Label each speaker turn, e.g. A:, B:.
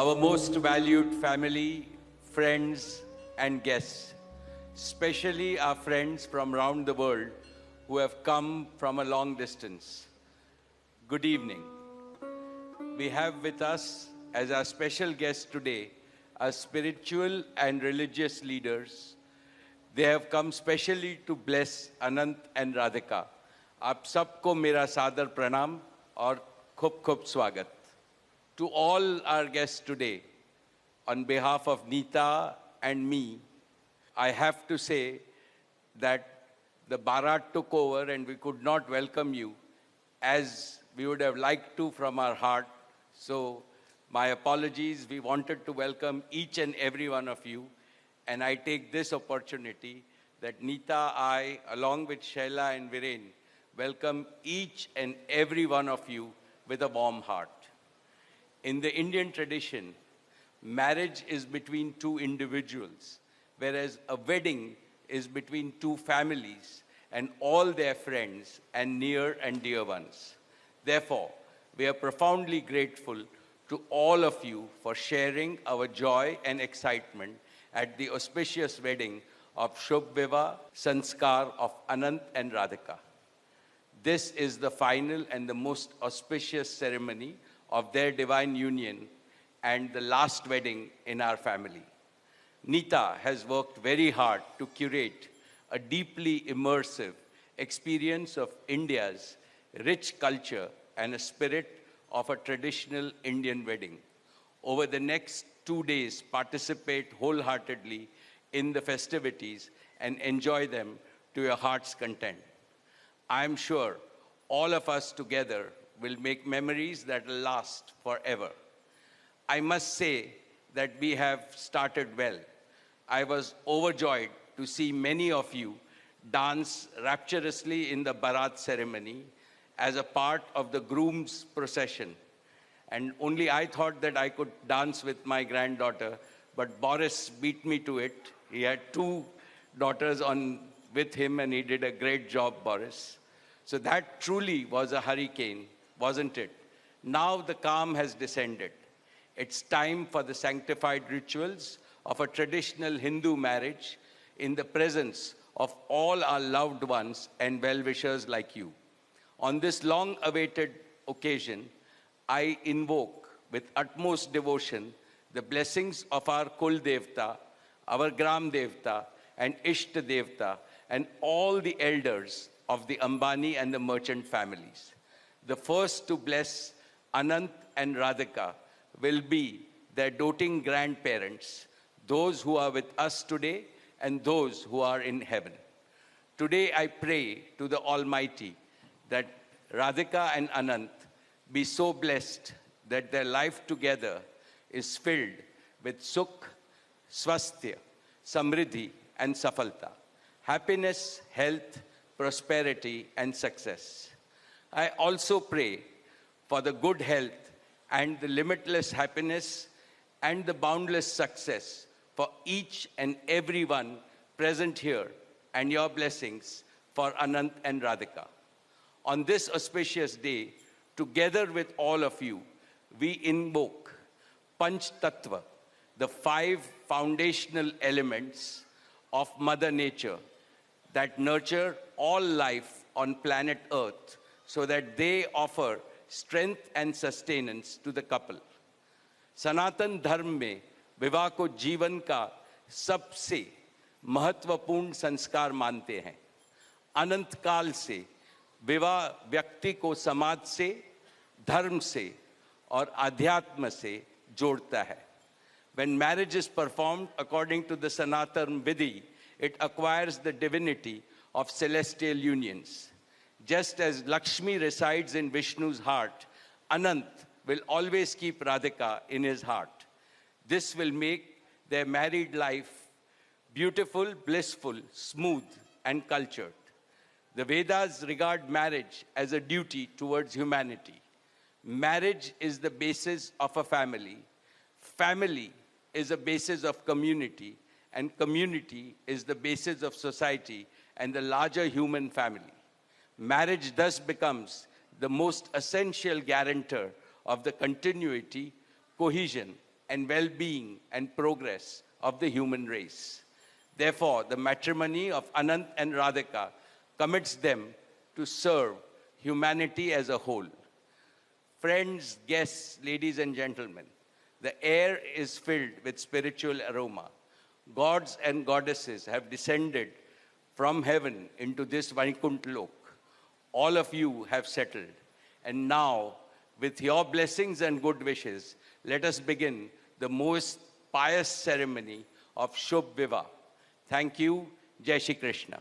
A: our most valued family, friends, and guests, especially our friends from around the world who have come from a long distance. Good evening. We have with us as our special guests today our spiritual and religious leaders. They have come specially to bless Anant and Radhika. आप सबको मेरा सादर प्रणाम और खूब खूब स्वागत. To all our guests today, on behalf of Neeta and me, I have to say that the Bharat took over and we could not welcome you as we would have liked to from our heart. So my apologies. We wanted to welcome each and every one of you. And I take this opportunity that Neeta, I, along with Shaila and Viren, welcome each and every one of you with a warm heart. In the Indian tradition, marriage is between two individuals, whereas a wedding is between two families and all their friends and near and dear ones. Therefore, we are profoundly grateful to all of you for sharing our joy and excitement at the auspicious wedding of Shubh Vivah Sanskar of Anant and Radhika. This is the final and the most auspicious ceremony of their divine union and the last wedding in our family. Neeta has worked very hard to curate a deeply immersive experience of India's rich culture and a spirit of a traditional Indian wedding. Over the next 2 days, participate wholeheartedly in the festivities and enjoy them to your heart's content. I am sure all of us together will make memories that will last forever. I must say that we have started well. I was overjoyed to see many of you dance rapturously in the Bharat ceremony as a part of the groom's procession. And only I thought that I could dance with my granddaughter, but Boris beat me to it. He had 2 daughters with him and he did a great job, Boris. So that truly was a hurricane, wasn't it? Now the calm has descended. It's time for the sanctified rituals of a traditional Hindu marriage in the presence of all our loved ones and well-wishers like you. On this long-awaited occasion, I invoke with utmost devotion the blessings of our Kul Devta, our Gram Devta, and Ishta Devta, and all the elders of the Ambani and the merchant families. The first to bless Anant and Radhika will be their doting grandparents, those who are with us today and those who are in heaven. Today I pray to the Almighty that Radhika and Anant be so blessed that their life together is filled with sukh, swasthya, samriddhi, and safalta, happiness, health, prosperity, and success. I also pray for the good health and the limitless happiness and the boundless success for each and every one present here, and your blessings for Anant and Radhika. On this auspicious day, together with all of you, we invoke Panch Tattva, the 5 foundational elements of Mother Nature that nurture all life on planet Earth so that they offer strength and sustenance to the couple. Sanatan Dharma में विवाह को जीवन का सबसे महत्वपूर्ण संस्कार मानते हैं. अनंत काल से विवाह व्यक्ति को समाज से, धर्म से और अध्यात्म से जोड़ता है. When marriage is performed according to the Sanatan Vidhi, it acquires the divinity of celestial unions. Just as Lakshmi resides in Vishnu's heart, Anant will always keep Radhika in his heart. This will make their married life beautiful, blissful, smooth, and cultured. The Vedas regard marriage as a duty towards humanity. Marriage is the basis of a family. Family is a basis of community, and community is the basis of society and the larger human family. Marriage thus becomes the most essential guarantor of the continuity, cohesion, and well-being and progress of the human race. Therefore, the matrimony of Anant and Radhika commits them to serve humanity as a whole. Friends, guests, ladies and gentlemen, the air is filled with spiritual aroma. Gods and goddesses have descended from heaven into this Vaikuntha Lok. All of you have settled. And now, with your blessings and good wishes, let us begin the most pious ceremony of Shubh Vivah. Thank you. Jai Shri Krishna.